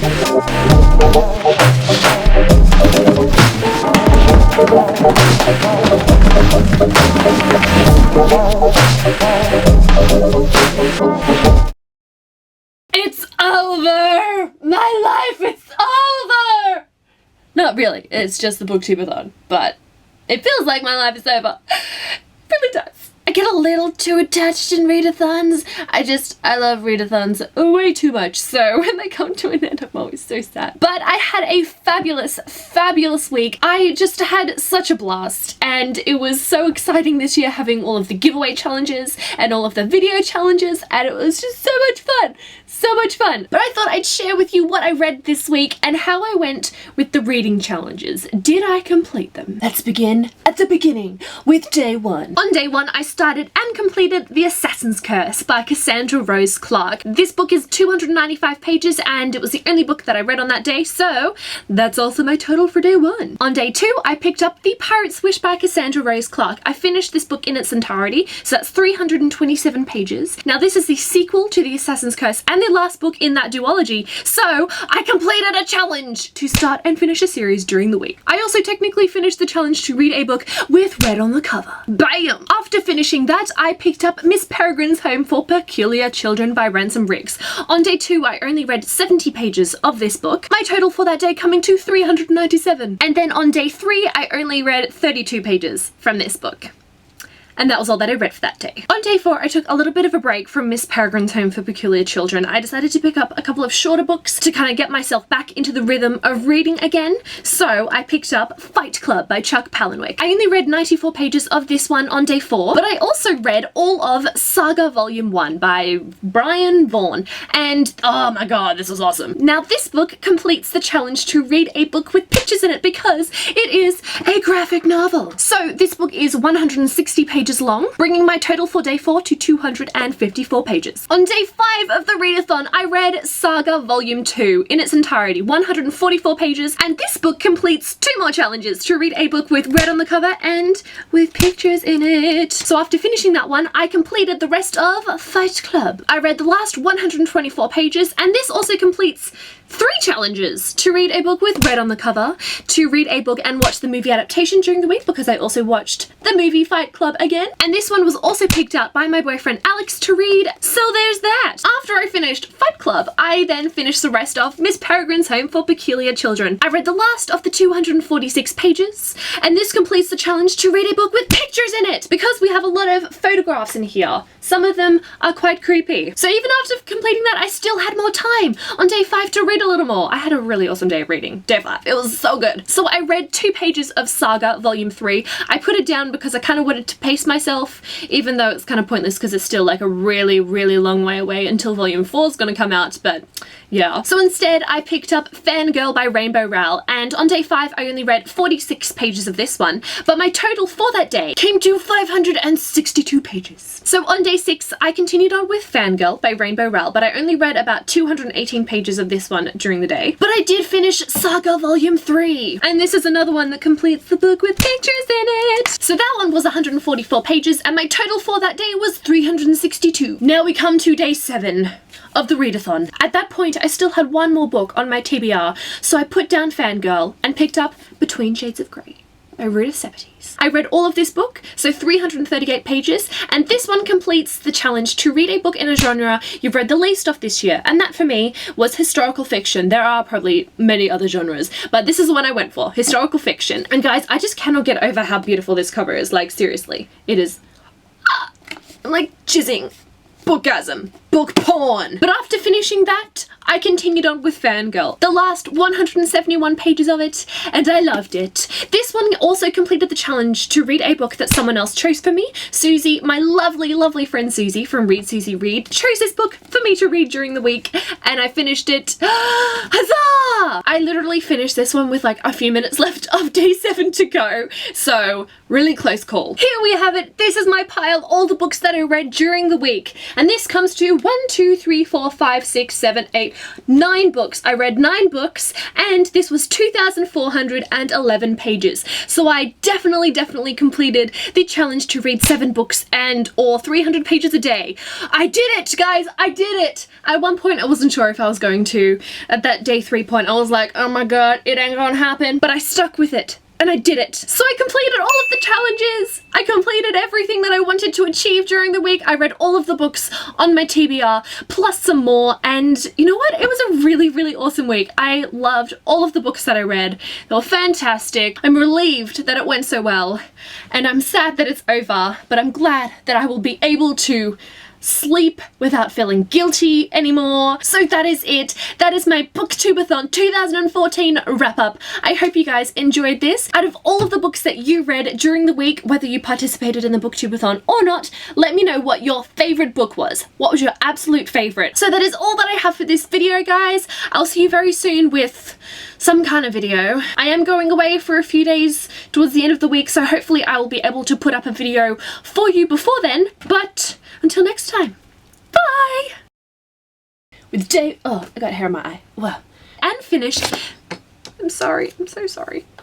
It's over! My life, it's over! Not really, it's just the Booktube-A-Thon, but it feels like my life is over. It really does. I get a little too attached in readathons. I love readathons way too much, so when they come to an end, I'm always so sad. But I had a fabulous, fabulous week. I just had such a blast, and it was so exciting this year having all of the giveaway challenges and all of the video challenges, and it was just so much fun. So much fun. But I thought I'd share with you what I read this week and how I went with the reading challenges. Did I complete them? Let's begin at the beginning with day one. On day one, I started and completed The Assassin's Curse by Cassandra Rose Clarke. This book is 295 pages and it was the only book that I read on that day, so that's also my total for day one. On day two, I picked up The Pirate's Wish by Cassandra Rose Clarke. I finished this book in its entirety, so that's 327 pages. Now this is the sequel to The Assassin's Curse and the last book in that duology, so I completed a challenge to start and finish a series during the week. I also technically finished the challenge to read a book with red on the cover. Bam! After finishing that, I picked up Miss Peregrine's Home for Peculiar Children by Ransom Riggs. On day two, I only read 70 pages of this book, my total for that day coming to 397. And then on day three, I only read 32 pages from this book. And that was all that I read for that day. On day four, I took a little bit of a break from Miss Peregrine's Home for Peculiar Children. I decided to pick up a couple of shorter books to kind of get myself back into the rhythm of reading again. So I picked up Fight Club by Chuck Palahniuk. I only read 94 pages of this one on day four, but I also read all of Saga Volume 1 by Brian Vaughan. And oh my god, this was awesome. Now this book completes the challenge to read a book with pictures in it because it is a graphic novel. So this book is 160 pages long, bringing my total for day four to 254 pages. On day five of the readathon, I read Saga Volume 2 in its entirety, 144 pages, and this book completes two more challenges to read a book with red on the cover and with pictures in it. So after finishing that one, I completed the rest of Fight Club. I read the last 124 pages, and this also completes three challenges to read a book with red on the cover, to read a book and watch the movie adaptation during the week because I also watched the movie Fight Club again, and this one was also picked out by my boyfriend Alex to read, so there's that. After I finished Fight Club, I then finished the rest of Miss Peregrine's Home for Peculiar Children. I read the last of the 246 pages, and this completes the challenge to read a book with pictures in it because we have a lot of photographs in here. Some of them are quite creepy. So even after completing that, I still had more time on day five to read a little more. I had a really awesome day of reading. Day five. It was so good. So I read 2 pages of Saga Volume 3. I put it down because I kind of wanted to pace myself, even though it's kind of pointless because it's still like a really, really long way away until Volume 4 is going to come out, but yeah. So instead, I picked up Fangirl by Rainbow Rowell, and on day 5, I only read 46 pages of this one, but my total for that day came to 562 pages. So on day 6, I continued on with Fangirl by Rainbow Rowell, but I only read about 218 pages of this one during the day. But I did finish Saga Volume 3, and this is another one that completes the book with pictures in it. So that one was 144 pages, and my total for that day was 362. Now we come to day 7 of the readathon. At that point, I still had one more book on my TBR, so I put down Fangirl and picked up Between Shades of Grey by Ruta Sepetys. I read all of this book, so 338 pages, and this one completes the challenge to read a book in a genre you've read the least of this year, and that for me was historical fiction. There are probably many other genres, but this is the one I went for, historical fiction. And guys, I just cannot get over how beautiful this cover is. Like, seriously, it is I'm like jizzing. Bookgasm. Book porn. But after finishing that, I continued on with Fangirl, the last 171 pages of it, and I loved it. This one also completed the challenge to read a book that someone else chose for me. Susie, my lovely, lovely friend Susie from Read Susie Read, chose this book for me to read during the week, and I finished it. Huzzah! I literally finished this one with like a few minutes left of day 7 to go, so really close call. Here we have it. This is my pile, all the books that I read during the week, and this comes to 1, 2, 3, 4, 5, 6, 7, 8, 9 books. I read 9 books, and this was 2,411 pages. So I definitely completed the challenge to read 7 books and or 300 pages a day. I did it, guys! I did it! At one point I wasn't sure if I was going to. At that day 3 point I was like, oh my god, it ain't gonna happen. But I stuck with it. And I did it. So I completed all of the challenges. I completed everything that I wanted to achieve during the week. I read all of the books on my TBR, plus some more. And you know what? It was a really awesome week. I loved all of the books that I read. They were fantastic. I'm relieved that it went so well. And I'm sad that it's over, but I'm glad that I will be able to sleep without feeling guilty anymore. So that is it. That is my Booktube-A-Thon 2014 wrap up. I hope you guys enjoyed this. Out of all of the books that you read during the week, whether you participated in the Booktube-A-Thon or not, let me know what your favorite book was. What was your absolute favorite? So that is all that I have for this video, guys. I'll see you very soon with some kind of video. I am going away for a few days towards the end of the week, so hopefully I will be able to put up a video for you before then, but until next time, bye! With Dave, oh, I got hair in my eye. Well, and finished. I'm sorry, I'm so sorry.